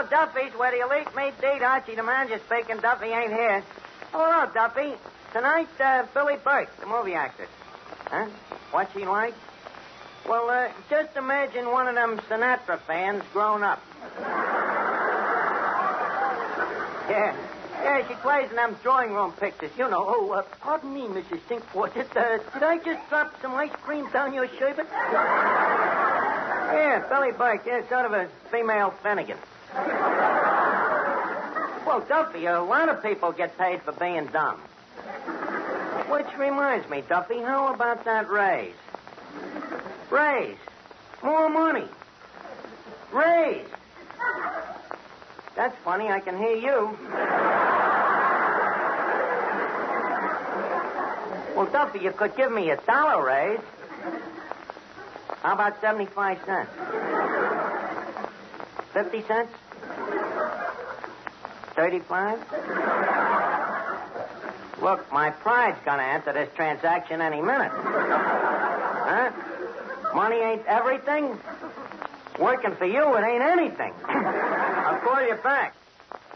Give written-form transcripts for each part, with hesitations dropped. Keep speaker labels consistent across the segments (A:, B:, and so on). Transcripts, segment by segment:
A: Hello, Duffy's, where the elite meet date. Archie, the manager, speaking. Duffy ain't here. Hello, Duffy. Tonight, Billie Burke, the movie actress. Huh? What's she like? Well, just imagine one of them Sinatra fans grown up. Yeah, she plays in them drawing room pictures. You know. Oh, pardon me, Mrs. Stinkford. Did I just drop some ice cream down your sherbet? Yeah, Billie Burke. Yeah, sort of a female Finnigan. Well, Duffy, a lot of people get paid for being dumb. Which reminds me, Duffy, how about that raise? Raise. More money. Raise. That's funny. I can hear you. Well, Duffy, you could give me $1 raise. How about 75 cents? 50 cents? 35? Look, my pride's going to enter this transaction any minute. Huh? Money ain't everything? Working for you, it ain't anything. I'll call you back.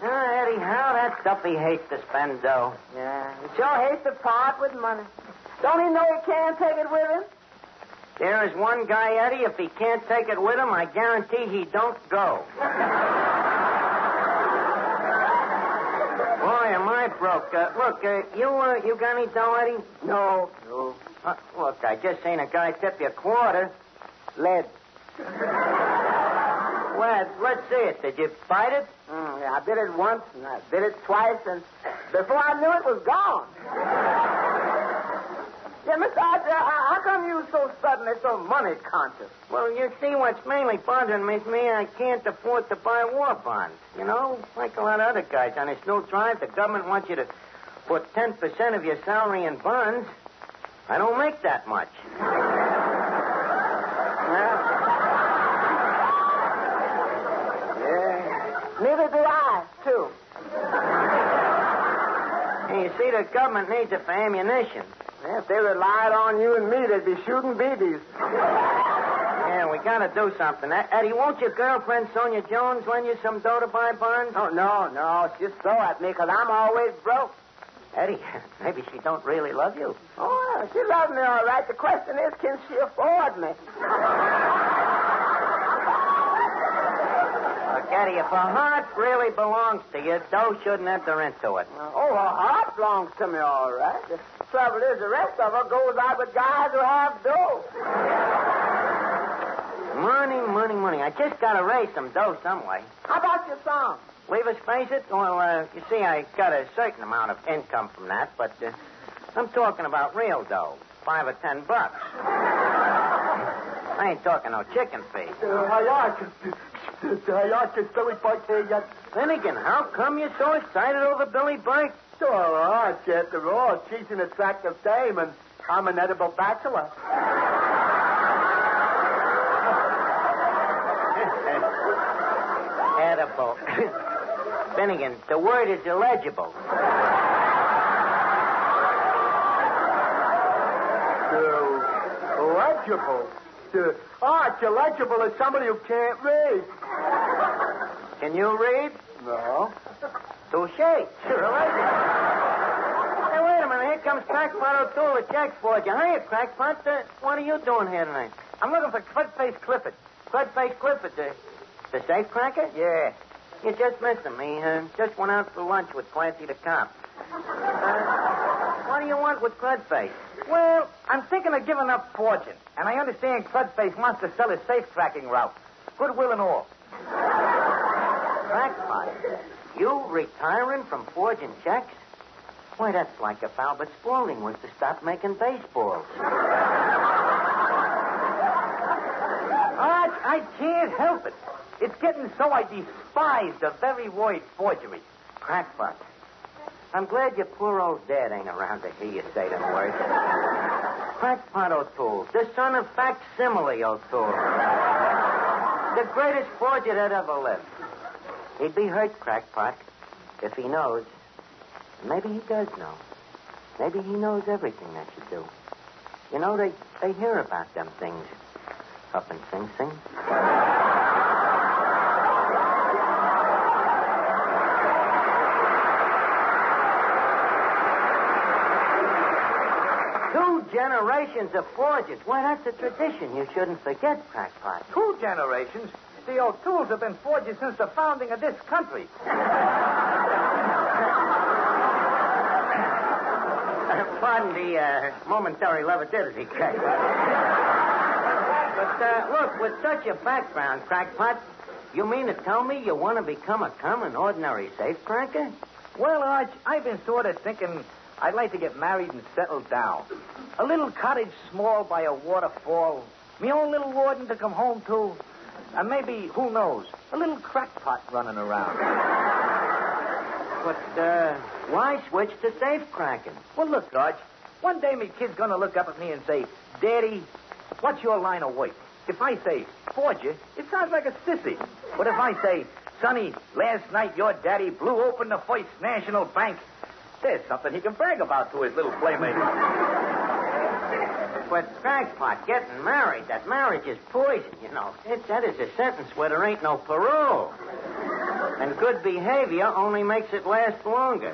A: Eddie, how that Duffy hates to spend dough.
B: Yeah, he sure hates to part with money. Don't he know he can't take it with him?
A: There is one guy, Eddie, if he can't take it with him, I guarantee he don't go. Boy, am I broke. Look, you got any dough, Eddie?
B: No.
A: Look, I just seen a guy tip you a quarter.
B: Lead.
A: Well, let's see it. Did you bite it?
B: Yeah, I did it once, and I did it twice, and before I knew it was gone. Yeah, Mr. Archie, how come you so suddenly so money conscious?
A: Well, you see, what's mainly bothering me is I can't afford to buy war bonds. You know, like a lot of other guys on this new drive, the government wants you to put 10% of your salary in bonds. I don't make that much.
B: Neither do I, too.
A: Hey, you see, the government needs it for ammunition.
B: Yeah, if they relied on you and me, they'd be shooting BBs.
A: Yeah, we got to do something. Eddie, won't your girlfriend, Sonia Jones, lend you some dough to buy bonds?
B: Oh, no. She just throw at me because I'm always broke.
A: Eddie, maybe she don't really love you.
B: Oh, she loves me all right. The question is, can she afford me?
A: Eddie, if her heart really belongs to you, dough shouldn't enter into it.
B: Her heart belongs to me, all right. The trouble is, the rest of her goes out with guys who have dough.
A: Money. I just got to raise some dough some way.
B: How about your song?
A: Leave us face it? Well, you see, I got a certain amount of income from that, but I'm talking about real dough, $5 or $10. I ain't talking no chicken feed. Finnigan, how come you're so excited over Billie Burke?
B: Sure, Archie, after all, she's an attractive dame, and I'm an edible bachelor.
A: Edible. Finnigan, the word is illegible.
B: Legible? Archie, legible is somebody who can't read.
A: Can you read?
B: No.
A: Touche. Sure, Hey, wait a minute. Here comes Crackpot O'Toole with checks for you. Hiya, Crackpot. What are you doing here tonight? I'm looking for Crudface Clifford. Crudface Clifford, the safe cracker?
B: Yeah.
A: You just missed him. He just went out for lunch with Clancy the cop. What do you want with Crudface?
C: Well, I'm thinking of giving up fortune. And I understand Crudface wants to sell his safe cracking route. Goodwill and all.
A: Crackpot? You retiring from forging checks? Why, that's like if Albert Spaulding was to stop making baseballs.
C: I can't help it. It's getting so I despise the very word forgery.
A: Crackpot. I'm glad your poor old dad ain't around to hear you say them words. Crackpot O'Toole, the son of Facsimile O'Toole. The greatest forger that ever lived. He'd be hurt, Crackpot, if he knows. Maybe he does know. Maybe he knows everything that you do. You know, they hear about them things up in Sing Sing. generations of forgers. Why, that's a tradition you shouldn't forget, Crackpot.
C: 2 generations? The O'Tooles have been forgers since the founding of this country.
A: Pardon the momentary levity, Crackpot. But, look, with such a background, Crackpot, you mean to tell me you want to become a common, ordinary safecracker?
C: Well, Arch, I've been sort of thinking I'd like to get married and settle down. A little cottage small by a waterfall. Me own little warden to come home to. And maybe, who knows, a little crackpot running around.
A: But, why switch to safecracking?
C: Well, look, Arch, one day me kid's going to look up at me and say, Daddy, what's your line of work? If I say forger, it sounds like a sissy. But if I say, Sonny, last night your daddy blew open the First National Bank, there's something he can brag about to his little playmate.
A: But, Crackpot, getting married, that marriage is poison, you know. That is a sentence where there ain't no parole. And good behavior only makes it last longer.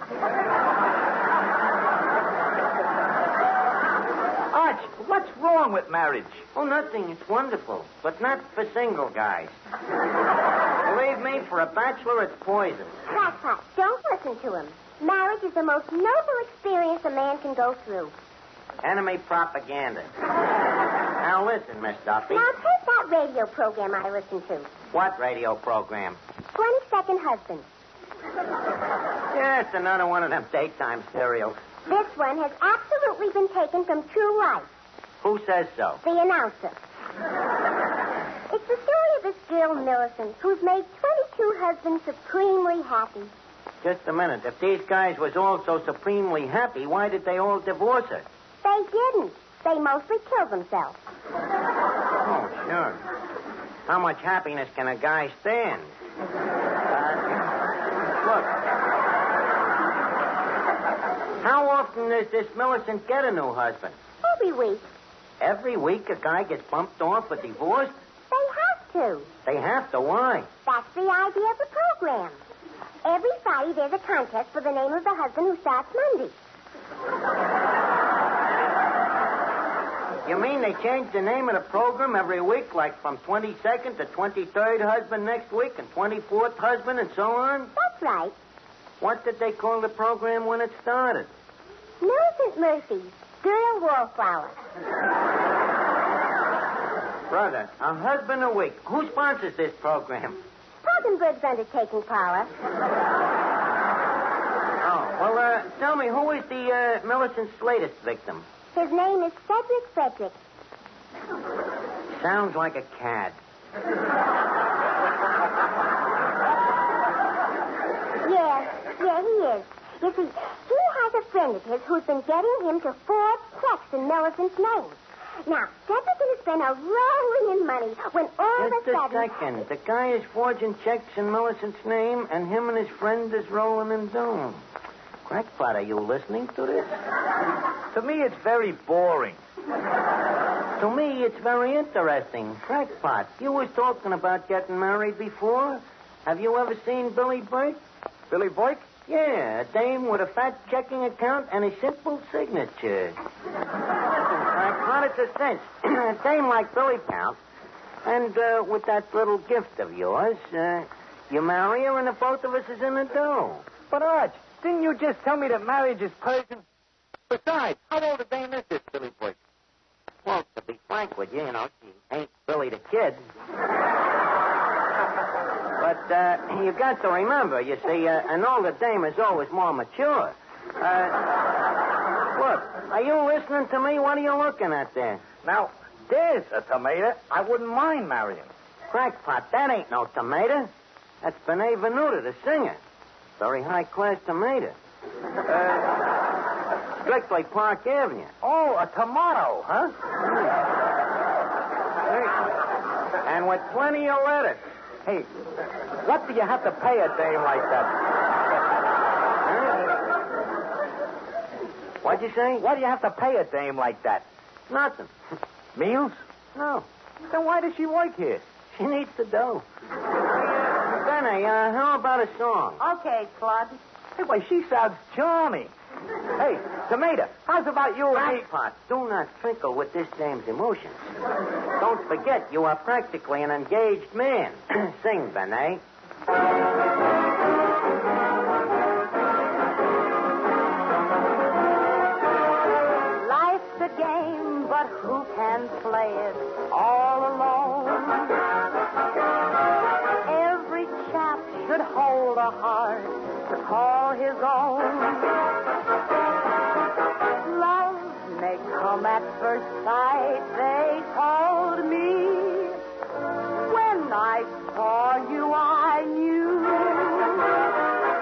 C: Arch, what's wrong with marriage?
A: Oh, nothing. It's wonderful. But not for single guys. Believe me, for a bachelor, it's poison.
D: Crackpot, don't listen to him. Marriage is the most noble experience a man can go through.
A: Enemy propaganda. Now listen, Miss Duffy.
D: Now take that radio program I listen to.
A: What radio program?
D: 22nd Husband.
A: Yeah, it's another one of them daytime serials.
D: This one has absolutely been taken from true life.
A: Who says so?
D: The announcer. It's the story of this girl, Millicent, who's made 22 husbands supremely happy.
A: Just a minute. If these guys was all so supremely happy, why did they all divorce her?
D: They didn't. They mostly killed themselves.
A: Oh, sure. How much happiness can a guy stand? Look. How often does this Millicent get a new husband?
D: Every week.
A: Every week a guy gets bumped off or divorced?
D: They have to.
A: They have to. Why?
D: That's the idea of the program. Every Friday there's a contest for the name of the husband who starts Monday.
A: You mean they change the name of the program every week, like from 22nd to 23rd husband next week and 24th husband and so on?
D: That's right.
A: What did they call the program when it started?
D: Millicent Murphy, Girl Wallflower.
A: Brother, a husband a week. Who sponsors this program?
D: Poggenberg's undertaking, Paula.
A: Oh, well, tell me, who is the Millicent's latest victim?
D: His name is Cedric Frederick.
A: Sounds like a cad.
D: Yeah, he is. You see, he has a friend of his who's been getting him to forge checks in Millicent's name. Now, Cedric's going to spend a rolling in money when all of a
A: Just a
D: sudden...
A: second. The guy is forging checks in Millicent's name, and him and his friend is rolling in dough. Crackpot, are you listening to this?
C: To me, it's very boring.
A: To me, it's very interesting. Crackpot, you was talking about getting married before. Have you ever seen Billie Burke?
C: Billie Burke?
A: Yeah, a dame with a fat checking account and a simple signature. Crackpot, it's a cinch. A dame like Billie Count, and with that little gift of yours, you marry her and the both of us is in the dough.
C: But, Arch, didn't you just tell me that marriage is Persian? Besides, how old a dame is this Billie Burke?
A: Well, to be frank with you, she ain't Billy the Kid. But you got to remember, you see, an older dame is always more mature. Look, are you listening to me? What are you looking at there?
C: Now, there's a tomato I wouldn't mind marrying.
A: Crackpot, that ain't no tomato. That's Benet Venuta, the singer. Very high-class tomato. Strictly Park Avenue.
C: Oh, a tomato, huh?
A: And with plenty of lettuce.
C: Hey, what do you have to pay a dame like that?
A: What'd you say?
C: What do you have to pay a dame like that?
A: Nothing.
C: Meals?
A: No.
C: Then why does she work here?
A: She needs the dough. Benny, how about a song?
B: Okay, Claude.
C: Hey, why, she sounds charming. Hey, Tomato, how's about you and me?
A: Crackpot, do not twinkle with this dame's emotions. Don't forget, you are practically an engaged man. Sing, Benet.
E: Life's a game, but who can play it all alone? Every chap should hold a heart to call his own. Love may come at first sight, they told me. When I saw you, I knew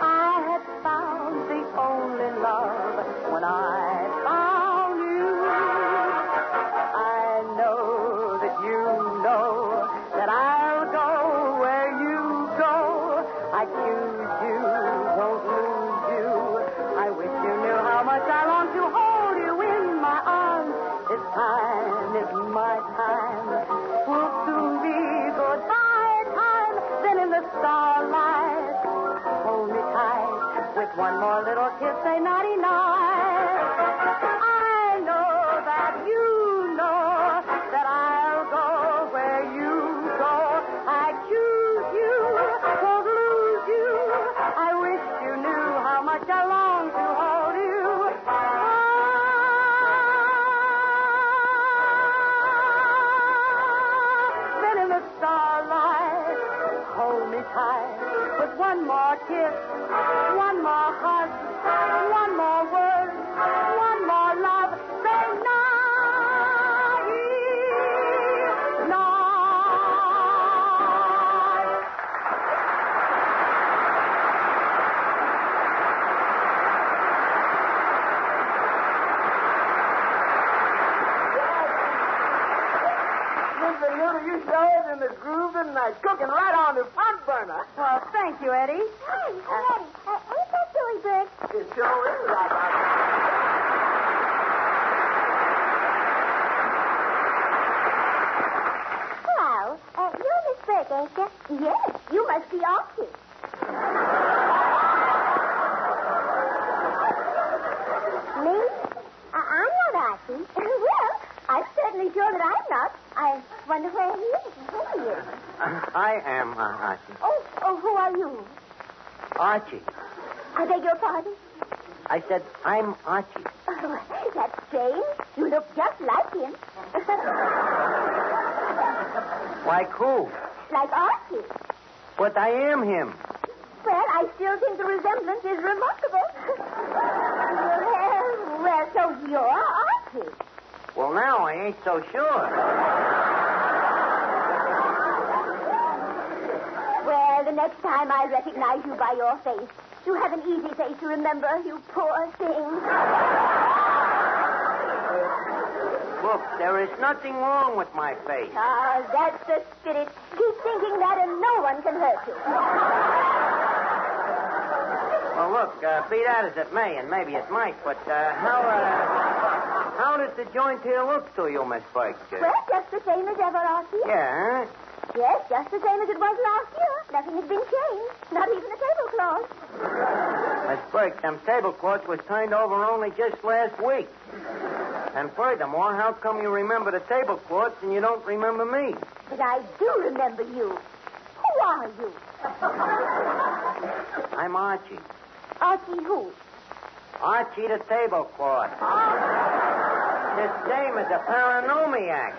E: I had found the only love. When I found you, I know that you know that I'll go where you go. I choose you, won't lose you. I wish you knew how much I long to hold you in my arms. This time is my time. Will soon be goodbye time. Then in the starlight, hold me tight. With one more little kiss, say naughty night. I know that you know that I'll go where you go. I choose you, won't lose you. I wish you knew how much I long to hold you. Then in the starlight, hold me tight. With one more kiss, one more hug, one more word, one more love. Say night, night.
B: Mr. Newton, you sure in the groove tonight. Cooking right on the front burner.
E: Well, thank you, Eddie.
D: Hey, Eddie, ain't that silly, Burke?
B: It sure is right on.
D: Hello. You're Miss Burke, ain't you? Yes, you must be Archie. Me? I'm not Archie. Well, I'm certainly sure that I'm not. I wonder where he is. Who he is.
A: I am Archie.
D: Oh, who are you?
A: Archie.
D: I beg your pardon?
A: I said, I'm Archie.
D: Oh, that's strange. You look just like him.
A: Like who?
D: Like Archie.
A: But I am him.
D: Well, I still think the resemblance is remarkable. Well, so you're Archie.
A: Well, now I ain't so sure.
D: Well, the next time I recognize you by your face, you have an easy face to remember, you poor thing.
A: Look, there is nothing wrong with my face.
D: Ah, that's the spirit. Keep thinking that and no one can hurt you.
A: Well, look, be that as it may, and maybe it might, but how does the joint here look to you, Miss Burke?
D: Well, just the same as ever, Archie.
A: Yeah, huh?
D: Yes, just the same as it was last year. Nothing has been changed. Not even the tablecloth.
A: Miss Burke, them tablecloths was turned over only just last week. And furthermore, how come you remember the tablecloths and you don't remember me?
D: But I do remember you. Who are you?
A: I'm Archie.
D: Archie who?
A: Archie the tablecloth. This dame is a paranomiac.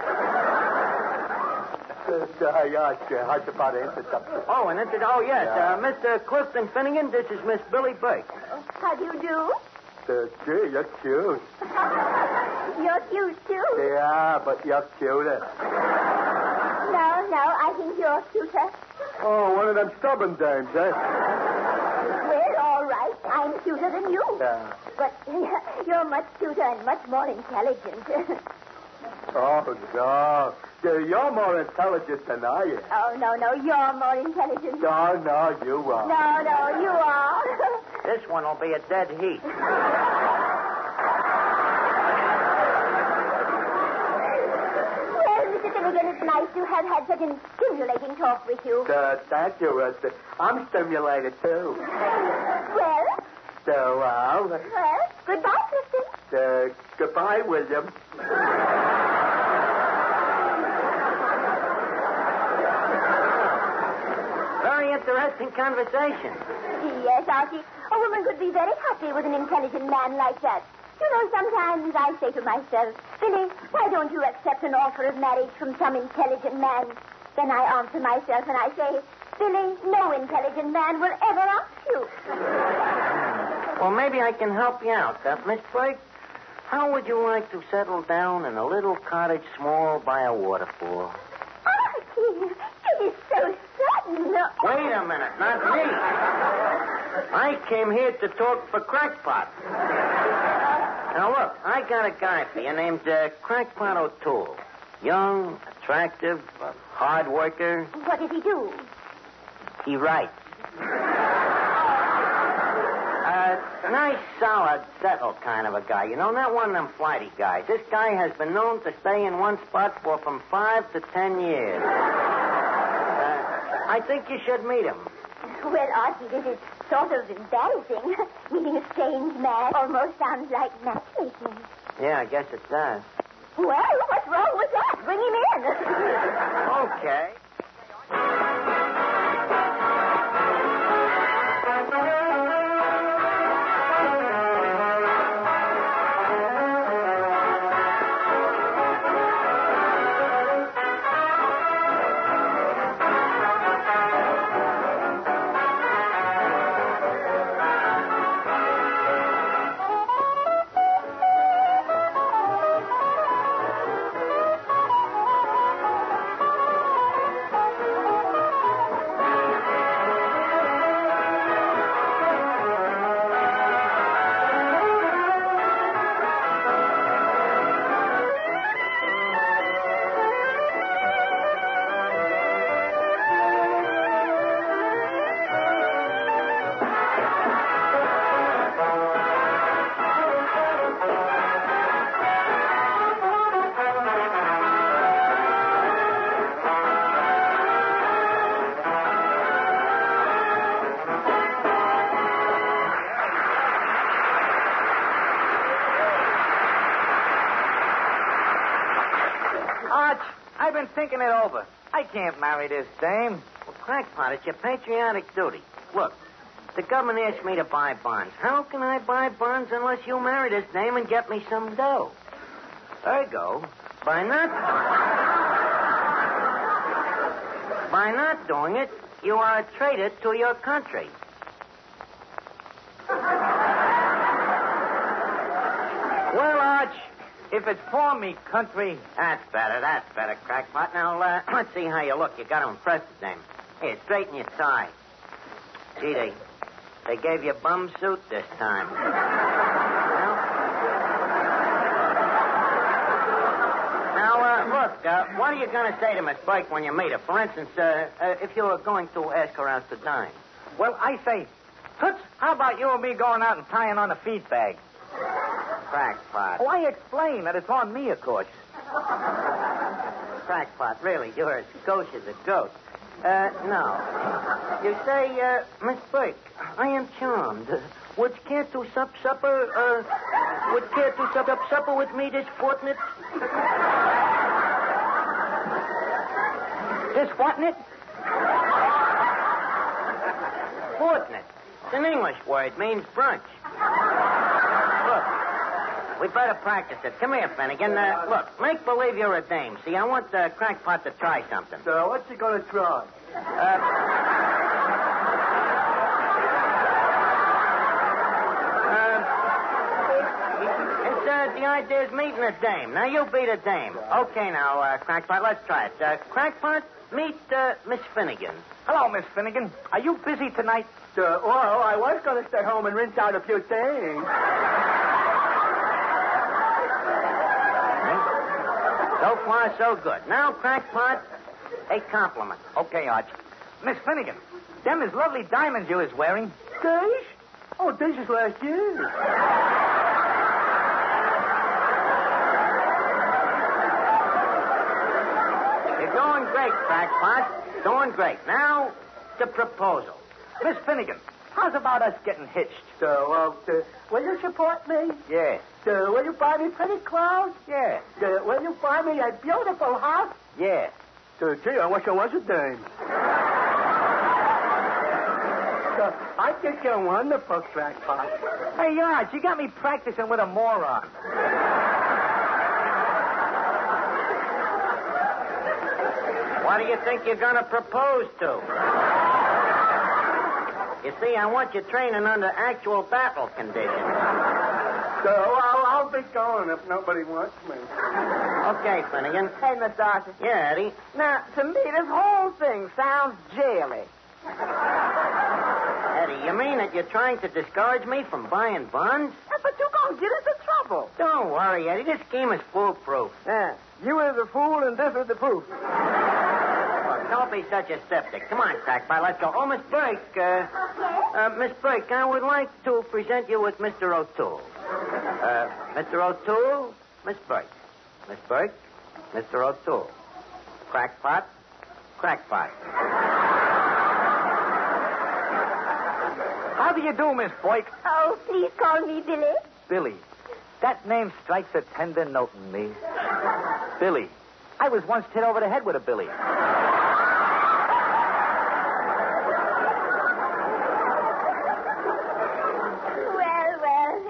A: Oh, and yes. Mr. Clifton Finnigan, this is Miss Billie Burke.
D: How do you do?
F: Gee, you're cute.
D: You're cute, too.
F: Yeah, but you're cuter.
D: No, I think you're cuter.
F: Oh, one of them stubborn dames, eh?
D: Well, all right. I'm cuter than you.
F: Yeah.
D: But you're much cuter and much more intelligent.
F: Oh, no. You're more intelligent than I am.
D: Oh, no, you're more intelligent.
F: No, you are.
D: No, you are.
A: This one will be a dead heat.
D: Well, Mr. Finnigan, it's nice to have had such a stimulating talk with you.
F: Thank you, Rusty. I'm stimulated, too.
D: Well?
F: So,
D: Well, goodbye, Clifton.
F: Goodbye, William.
A: Very interesting conversation.
D: Yes, Archie. A woman could be very happy with an intelligent man like that. You know, sometimes I say to myself, Billie, why don't you accept an offer of marriage from some intelligent man? Then I answer myself and I say, Billie, no intelligent man will ever ask you.
A: Well, maybe I can help you out, Miss Burke. How would you like to settle down in a little cottage small by a waterfall?
D: Archie, it is so sudden.
A: Wait a minute, not me. I came here to talk for Crackpot. Now, look, I got a guy for you named Crackpot O'Toole. Young, attractive, hard worker.
D: What does he do?
A: He writes. Nice, solid, settled kind of a guy. You know, not one of them flighty guys. This guy has been known to stay in one spot for from 5 to 10 years. I think you should meet him.
D: Well, Archie, this is sort of embarrassing. Meeting a strange man almost sounds like matchmaking.
A: Yeah, I guess it does.
D: Well, what's wrong with that? Bring him in.
A: Okay.
C: I've been thinking it over. I can't marry this dame.
A: Well, Crackpot, it's your patriotic duty. Look, the government asked me to buy bonds. How can I buy bonds unless you marry this dame and get me some dough? Ergo, by not doing it, you are a traitor to your country.
C: Well, Arch, if it's for me country...
A: That's better, Crackpot. Now, let's see how you look. You got to impress the dame. Here, straighten your tie. Gee, they gave you a bum suit this time. Now, look, what are you going to say to Miss Burke when you meet her? For instance, if you were going to ask her out to dine.
C: Well, I say, Toots, how about you and me going out and tying on a feed bag?
A: Crackpot.
C: Oh, I explain that it's on me, of course.
A: Crackpot, really, you're as gauche as a goat. No. You say, Miss Burke, I am charmed. Would you care to supper with me this fortnight?
C: This fortnight?
A: Fortnight. It's an English word. Means brunch. Look, we better practice it. Come here, Finnigan. Look, make believe you're a dame. See, I want Crackpot to try something.
F: What's he going to try?
A: The idea is meeting a dame. Now, you be the dame. Okay, now, Crackpot, let's try it. Crackpot, meet Miss Finnigan.
C: Hello, Miss Finnigan. Are you busy tonight?
F: Well, I was going to stay home and rinse out a few things.
A: So far, so good. Now, Crackpot, a compliment.
C: Okay, Arch. Miss Finnigan, them is lovely diamonds you is wearing.
F: Days? Oh, this is last year.
A: Doing great, Crackpot. Doing great. Now, the proposal.
C: Miss Finnigan, how's about us getting hitched?
B: So, will you support me?
C: Yeah.
B: Will you buy me pretty clothes?
C: Yeah.
B: Will you buy me a beautiful house?
C: Yeah.
F: Gee, I wish I was a dame. I think you're wonderful, crackpot.
C: Hey, Arch, you got me practicing with a moron.
A: What do you think you're going to propose to? You see, I want you training under actual battle conditions.
F: So I'll be going if nobody wants me.
A: Okay, Finnigan.
B: Hey, Miss Archie.
A: Yeah, Eddie.
B: Now, to me, this whole thing sounds jaily.
A: Eddie, you mean that you're trying to discourage me from buying buns?
B: Yeah, but you're going to get into trouble.
A: Don't worry, Eddie. This scheme is foolproof.
B: Yeah, you is the fool and this is the proof.
A: Look, don't be such a skeptic. Come on, Crackpot, let's go. Oh, Miss Burke. Miss Burke, I would like to present you with Mr. O'Toole. Mr. O'Toole, Miss Burke. Miss Burke, Mr. O'Toole. Crackpot, Crackpot.
C: How do you do, Miss Boyk?
D: Oh, please call me Billie.
C: Billie. That name strikes a tender note in me. Billie. I was once hit over the head with a billy.
D: Well,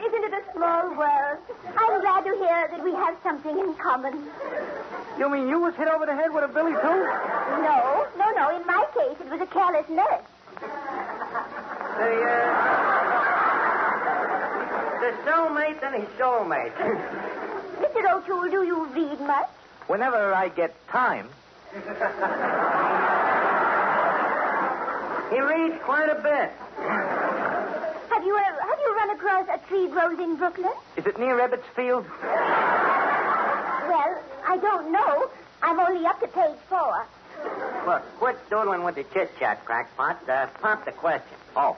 D: isn't it a small world? I'm glad to hear that we have something in common.
C: You mean you was hit over the head with a billy, too?
D: No. In my case, it was a careless nurse.
A: The soulmate and his soulmate.
D: Mr. O'Toole, do you read much?
C: Whenever I get time.
A: He reads quite a bit.
D: Have you run across A Tree Grows in Brooklyn?
C: Is it near Ebbets Field?
D: Well, I don't know. I'm only up to page 4.
A: Look, quit doodling with the chit-chat, Crackpot. Pop the question.
C: Oh.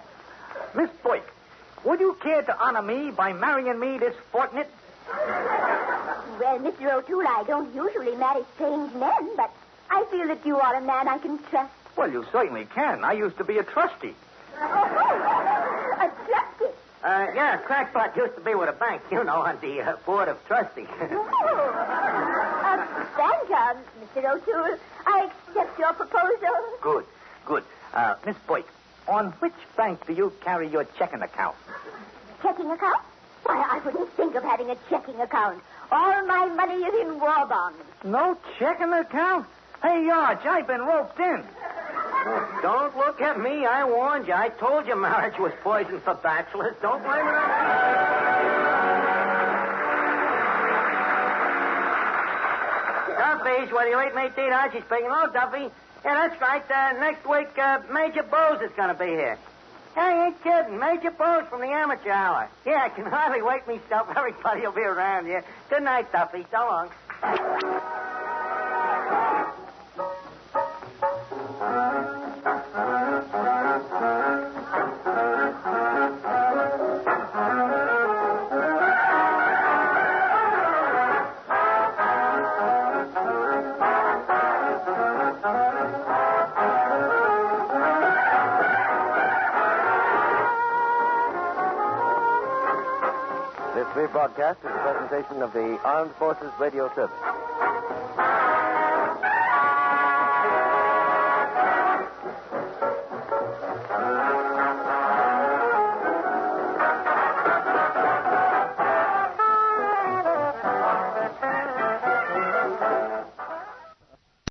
C: Miss Boyk, would you care to honor me by marrying me this fortnight?
D: Well, Mr. O'Toole, I don't usually marry strange men, but I feel that you are a man I can trust.
C: Well, you certainly can. I used to be a trustee.
D: A trustee?
A: Yeah, Crackpot used to be with a bank, on the board of trustees.
D: Thank you, Mr. O'Toole. I accept your proposal.
C: Good. Miss Boyk, on which bank do you carry your checking account?
D: Checking account? Why, I wouldn't think of having a checking account. All my money is in war bonds.
C: No checking account? Hey, Arch, I've been roped in.
A: Don't look at me. I warned you. I told you marriage was poison for bachelors. Don't blame it on me. Duffy's, whether you ate, mate, Archie speaking. Oh, Duffy. Yeah, that's right. Next week, Major Bose is going to be here. I ain't kidding. Major Bose from the Amateur Hour. Yeah, I can hardly wait myself. Everybody will be around here. Good night, Duffy. So long.
G: This rebroadcast is a presentation of the Armed Forces Radio Service.